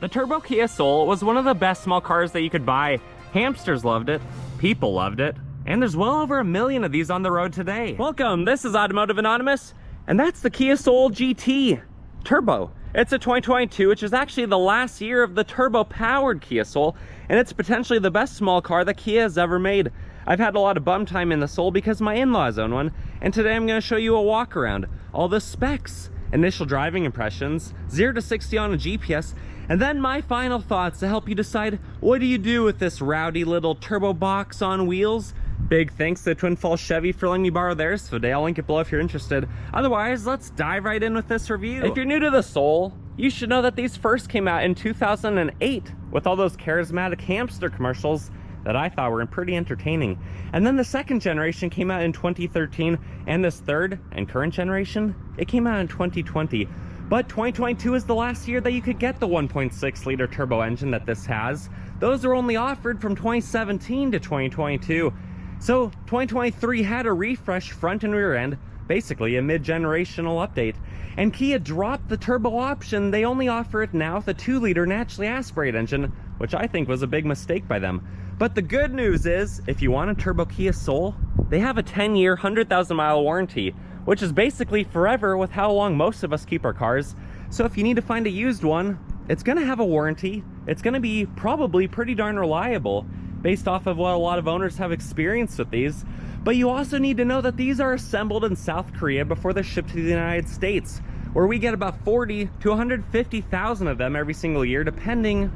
The Turbo Kia Soul was one of the best small cars that you could buy. Hamsters loved it, people loved it, and there's well over 1 million of these on the road today. Welcome, this is Automotive Anonymous, and that's the Kia Soul GT Turbo. It's a 2022, which is actually the last year of the turbo-powered Kia Soul, and it's potentially the best small car that Kia has ever made. I've had a lot of bum time in the Soul because my in-laws own one, and today I'm going to show you a walk around, all the specs, initial driving impressions, 0 to 60 on a GPS, and then my final thoughts to help you decide what do you do with this rowdy little turbo box on wheels. Big thanks to Twin Falls Chevy for letting me borrow theirs today. I'll link it below if you're interested. Otherwise, let's dive right in with this review. If you're new to the Soul, you should know that these first came out in 2008 with all those charismatic hamster commercials that I thought were pretty entertaining. And then the second generation came out in 2013, and this third and current generation, it came out in 2020. But 2022 is the last year that you could get the 1.6 liter turbo engine that this has. Those are only offered from 2017 to 2022. So 2023 had a refresh front and rear end, basically a mid-generational update. And Kia dropped the turbo option. They only offer it now with a 2 liter naturally aspirated engine, which I think was a big mistake by them. But the good news is, if you want a turbo Kia Soul, they have a 10-year, 100,000-mile warranty, which is basically forever with how long most of us keep our cars. So if you need to find a used one, it's gonna have a warranty. It's gonna be probably pretty darn reliable based off of what a lot of owners have experienced with these. But you also need to know that these are assembled in South Korea before they're shipped to the United States, where we get about 40 to 150,000 of them every single year, depending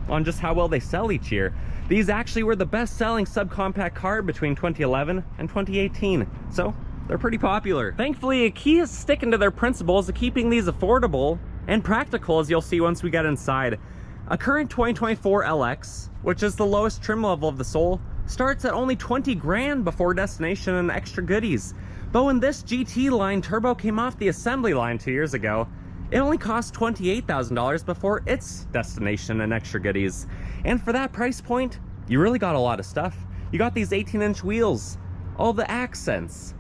on just how well they sell each year. These actually were the best-selling subcompact car between 2011 and 2018, so they're pretty popular. Thankfully, Kia is sticking to their principles of keeping these affordable and practical, as you'll see once we get inside. A current 2024 LX, which is the lowest trim level of the Soul, starts at only 20 grand before destination and extra goodies. But when this GT line turbo came off the assembly line 2 years ago, it only cost $28,000 before its destination and extra goodies. And for that price point, you really got a lot of stuff. You got these 18-inch wheels, all the accents,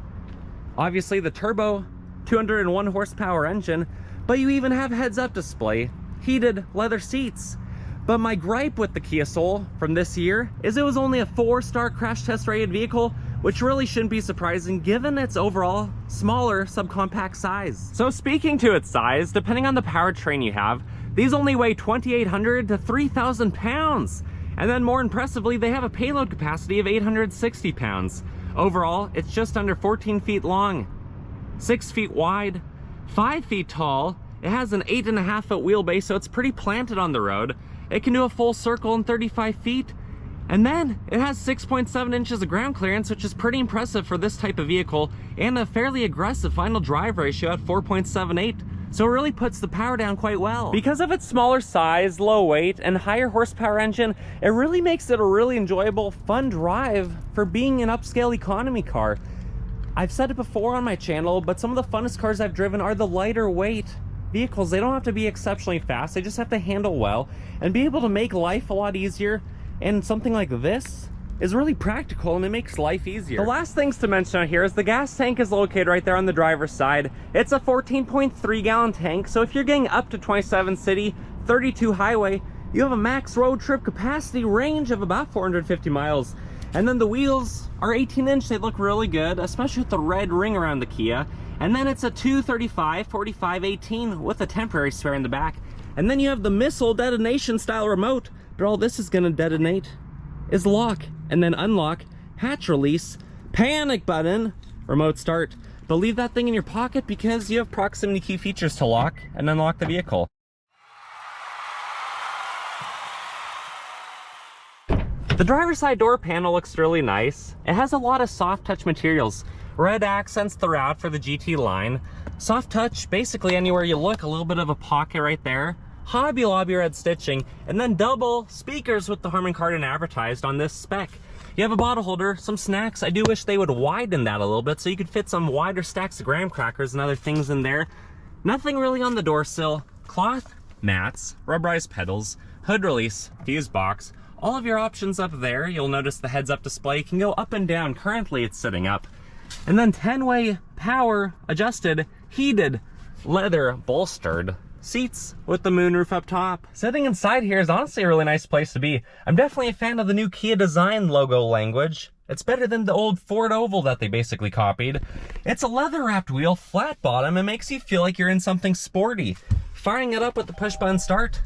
obviously the turbo 201 horsepower engine, but you even have heads-up display, heated leather seats. But my gripe with the Kia Soul from this year is it was only a 4-star crash test rated vehicle, which really shouldn't be surprising given its overall smaller subcompact size. So speaking to its size, depending on the powertrain you have, these only weigh 2,800 to 3,000 pounds. And then more impressively, they have a payload capacity of 860 pounds. Overall, it's just under 14 feet long, 6 feet wide, 5 feet tall. It has an 8.5 foot wheelbase, so it's pretty planted on the road. It can do a full circle in 35 feet. And then it has 6.7 inches of ground clearance, which is pretty impressive for this type of vehicle, and a fairly aggressive final drive ratio at 4.78. So it really puts the power down quite well. Because of its smaller size, low weight, and higher horsepower engine, it really makes it a really enjoyable, fun drive for being an upscale economy car. I've said it before on my channel, but some of the funnest cars I've driven are the lighter weight vehicles. They don't have to be exceptionally fast, they just have to handle well and be able to make life a lot easier. And something like this is really practical and it makes life easier. The last things to mention out here is the gas tank is located right there on the driver's side. It's a 14.3 gallon tank, so if you're getting up to 27 city, 32 highway, you have a max road trip capacity range of about 450 miles. And then the wheels are 18-inch, they look really good, especially with the red ring around the Kia. And then it's a 235 45 18 with a temporary spare in the back. And then you have the missile detonation style remote, but all this is gonna detonate is lock and then unlock, hatch release, panic button, remote start. But leave that thing in your pocket because you have proximity key features to lock and unlock the vehicle. The driver's side door panel looks really nice. It has a lot of soft touch materials. Red accents throughout for the GT line. Soft touch, basically anywhere you look, a little bit of a pocket right there. Hobby Lobby red stitching, and then double speakers with the Harman Kardon advertised on this spec. You have a bottle holder, some snacks. I do wish they would widen that a little bit so you could fit some wider stacks of graham crackers and other things in there. Nothing really on the door sill. Cloth mats, rubberized pedals, hood release, fuse box. All of your options up there. You'll notice the heads-up display can go up and down. Currently it's sitting up. And then 10-way power adjusted, heated, leather bolstered seats with the moonroof up top. Sitting inside here is honestly a really nice place to be. I'm definitely a fan of the new Kia design logo language. It's better than the old Ford oval that they basically copied. It's a leather-wrapped wheel, flat bottom. It makes you feel like you're in something sporty. Firing it up with the push-button start.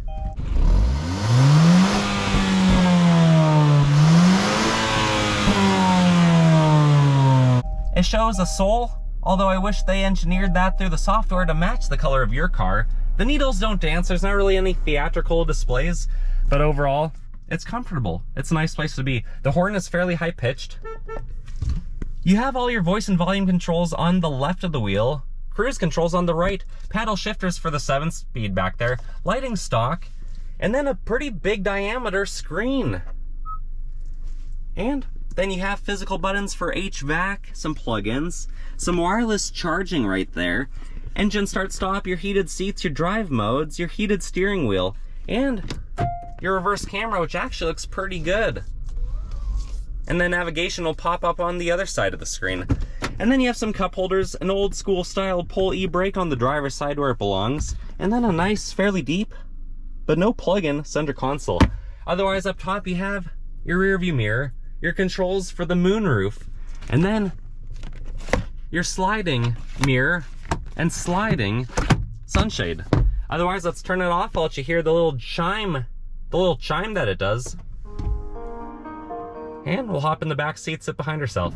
It shows a sole, although I wish they engineered that through the software to match the color of your car. The needles don't dance, there's not really any theatrical displays, but overall, it's comfortable. It's a nice place to be. The horn is fairly high-pitched. You have all your voice and volume controls on the left of the wheel, cruise controls on the right, paddle shifters for the 7-speed back there, lighting stock, and then a pretty big diameter screen. And then you have physical buttons for HVAC, some plugins, some wireless charging right there, engine start stop, your heated seats, your drive modes, your heated steering wheel, and your reverse camera, which actually looks pretty good. And then navigation will pop up on the other side of the screen. And then you have some cup holders, an old school style pull e-brake on the driver's side where it belongs, and then a nice, fairly deep, but no plug-in center console. Otherwise, up top you have your rear view mirror, your controls for the moonroof, and then your sliding mirror and sliding sunshade. Otherwise, let's turn it off. I'll let you hear the little chime that it does. And we'll hop in the back seat, sit behind herself.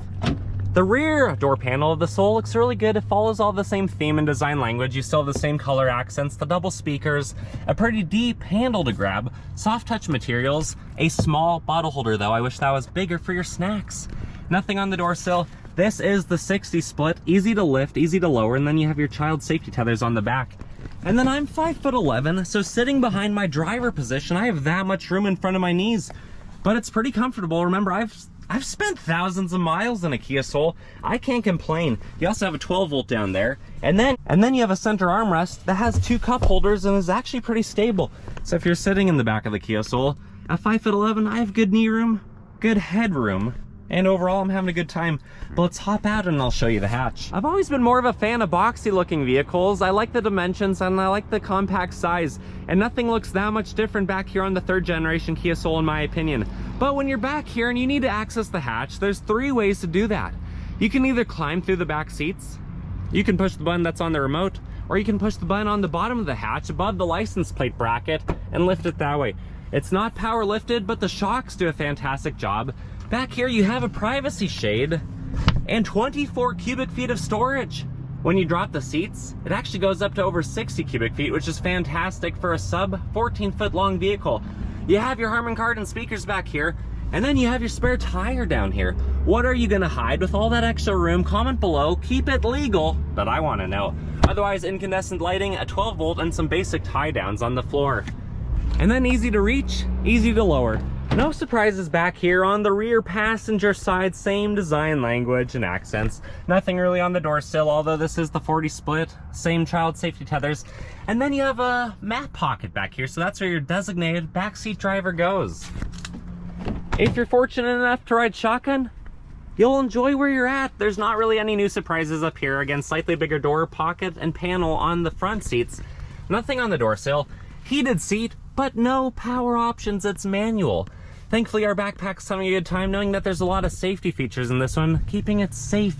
The rear door panel of the Soul looks really good. It follows all the same theme and design language. You still have the same color accents, the double speakers, a pretty deep handle to grab, soft touch materials, a small bottle holder though. I wish that was bigger for your snacks. Nothing on the door sill. This is the 60 split, easy to lift, easy to lower, and then you have your child safety tethers on the back. And then I'm 5'11", so sitting behind my driver position, I have that much room in front of my knees. But it's pretty comfortable. Remember, I've spent thousands of miles in a Kia Soul. I can't complain. You also have a 12-volt down there. And then you have a center armrest that has 2 cup holders and is actually pretty stable. So if you're sitting in the back of the Kia Soul, at 5'11", I have good knee room, good head room, and overall I'm having a good time. But let's hop out and I'll show you the hatch. I've always been more of a fan of boxy looking vehicles. I like the dimensions and I like the compact size, and nothing looks that much different back here on the 3rd generation Kia Soul in my opinion. But when you're back here and you need to access the hatch, there's 3 ways to do that. You can either climb through the back seats, you can push the button that's on the remote, or you can push the button on the bottom of the hatch above the license plate bracket and lift it that way. It's not power lifted, but the shocks do a fantastic job. Back here you have a privacy shade and 24 cubic feet of storage. When you drop the seats, it actually goes up to over 60 cubic feet, which is fantastic for a sub 14-foot long vehicle. You have your Harman Kardon speakers back here, and then you have your spare tire down here. What are you gonna hide with all that extra room? Comment below, keep it legal, but I wanna know. Otherwise, incandescent lighting, a 12-volt, and some basic tie downs on the floor. And then easy to reach, easy to lower. No surprises back here on the rear passenger side, same design language and accents. Nothing really on the door sill, although this is the 40 split, same child safety tethers. And then you have a map pocket back here, so that's where your designated backseat driver goes. If you're fortunate enough to ride shotgun, you'll enjoy where you're at. There's not really any new surprises up here. Again, slightly bigger door pocket and panel on the front seats. Nothing on the door sill. Heated seat, but no power options, it's manual. Thankfully, our backpack's having a good time knowing that there's a lot of safety features in this one, keeping it safe.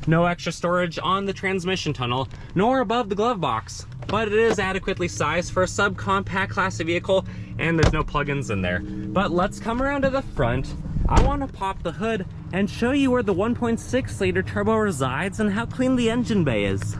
No extra storage on the transmission tunnel, nor above the glove box, but it is adequately sized for a subcompact class of vehicle, and there's no plugins in there. But let's come around to the front. I want to pop the hood and show you where the 1.6 liter turbo resides and how clean the engine bay is.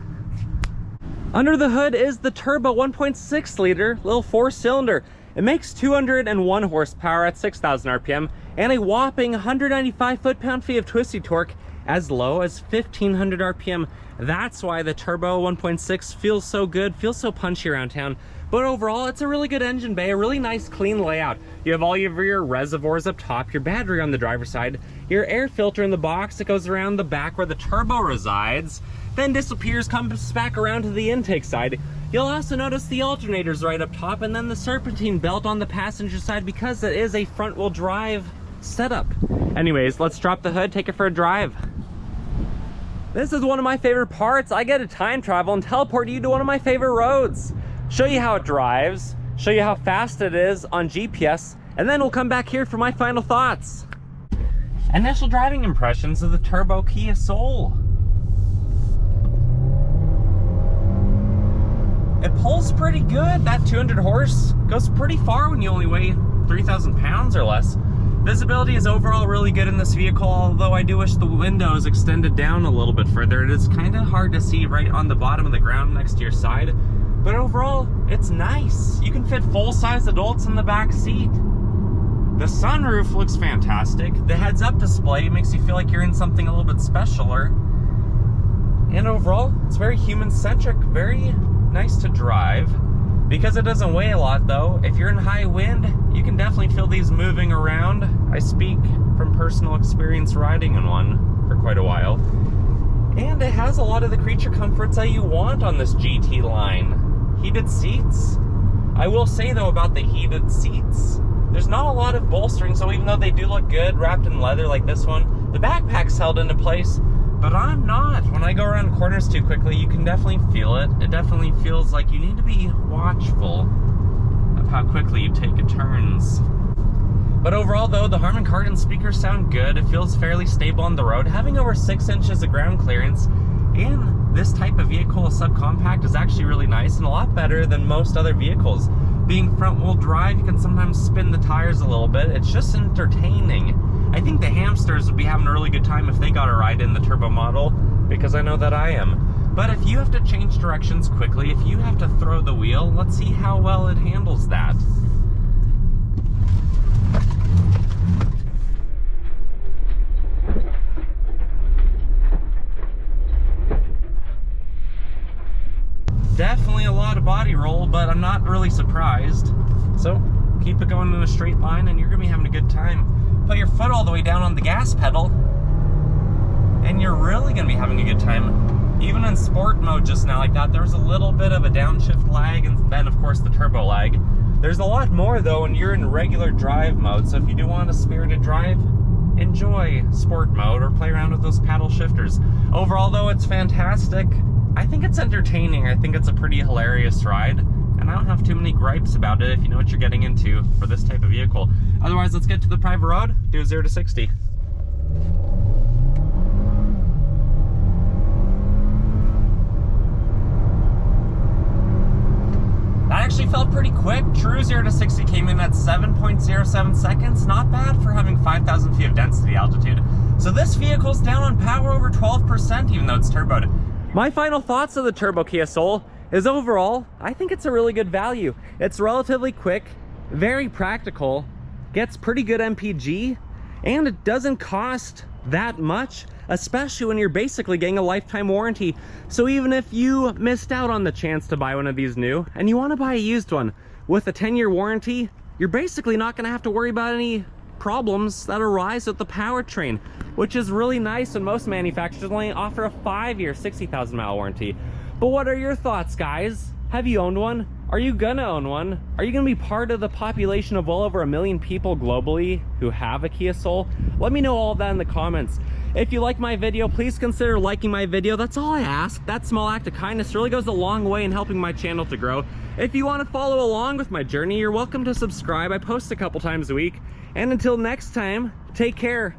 Under the hood is the turbo 1.6 liter little 4-cylinder. It makes 201 horsepower at 6,000 RPM and a whopping 195 foot-pound-feet of twisty torque as low as 1,500 RPM. That's why the turbo 1.6 feels so good, feels so punchy around town. But overall, it's a really good engine bay, a really nice clean layout. You have all of your reservoirs up top, your battery on the driver's side, your air filter in the box that goes around the back where the turbo resides, then disappears, comes back around to the intake side. You'll also notice the alternators right up top, and then the serpentine belt on the passenger side because it is a front-wheel drive setup. Anyways, let's drop the hood, take it for a drive. This is one of my favorite parts. I get to time travel and teleport you to one of my favorite roads. show you how it drives, show you how fast it is on GPS, and then we'll come back here for my final thoughts. Initial driving impressions of the turbo Kia Soul. It pulls pretty good. That 200 horse goes pretty far when you only weigh 3,000 pounds or less. Visibility is overall really good in this vehicle, although I do wish the windows extended down a little bit further. It is kind of hard to see right on the bottom of the ground next to your side, but overall, it's nice. You can fit full-size adults in the back seat. The sunroof looks fantastic. The heads-up display makes you feel like you're in something a little bit specialer. And overall, it's very human-centric, very nice to drive. Because it doesn't weigh a lot though, if you're in high wind, you can definitely feel these moving around. I speak from personal experience riding in one for quite a while. And it has a lot of the creature comforts that you want on this GT line. Heated seats. I will say though about the heated seats, there's not a lot of bolstering, so even though they do look good wrapped in leather like this one, the backpack's held into place. But I'm not. When I go around corners too quickly, you can definitely feel it. It definitely feels like you need to be watchful of how quickly you take turns. But overall though, the Harman Kardon speakers sound good. It feels fairly stable on the road. Having over 6 inches of ground clearance in this type of vehicle, a subcompact, is actually really nice and a lot better than most other vehicles. Being front wheel drive, you can sometimes spin the tires a little bit. It's just entertaining. I think the hamsters would be having a really good time if they got a ride in the turbo model, because I know that I am. But if you have to change directions quickly, if you have to throw the wheel, let's see how well it handles that. Definitely a lot of body roll, but I'm not really surprised. So keep it going in a straight line and you're gonna be having a good time. Put your foot all the way down on the gas pedal and you're really gonna be having a good time. Even in sport mode just now like that, there was a little bit of a downshift lag and then of course the turbo lag. There's a lot more though when you're in regular drive mode, so if you do want a spirited drive, enjoy sport mode or play around with those paddle shifters. Overall though, it's fantastic. I think it's entertaining. I think it's a pretty hilarious ride. And I don't have too many gripes about it if you know what you're getting into for this type of vehicle. Otherwise, let's get to the private road, do a 0 to 60. That actually felt pretty quick. True 0 to 60 came in at 7.07 seconds. Not bad for having 5,000 feet of density altitude. So this vehicle's down on power over 12%, even though it's turboed. My final thoughts of the turbo Kia Soul is overall, I think it's a really good value. It's relatively quick, very practical, gets pretty good MPG, and it doesn't cost that much, especially when you're basically getting a lifetime warranty. So even if you missed out on the chance to buy one of these new and you want to buy a used one with a 10-year warranty, you're basically not going to have to worry about any problems that arise with the powertrain, which is really nice when most manufacturers only offer a 5-year 60,000-mile warranty. But what are your thoughts, guys? Have you owned one? Are you gonna own one? Are you gonna be part of the population of well over 1 million people globally who have a Kia Soul? Let me know all of that in the comments. If you like my video, please consider liking my video. That's all I ask. That small act of kindness really goes a long way in helping my channel to grow. If you want to follow along with my journey, you're welcome to subscribe. I post a couple times a week. And until next time, take care.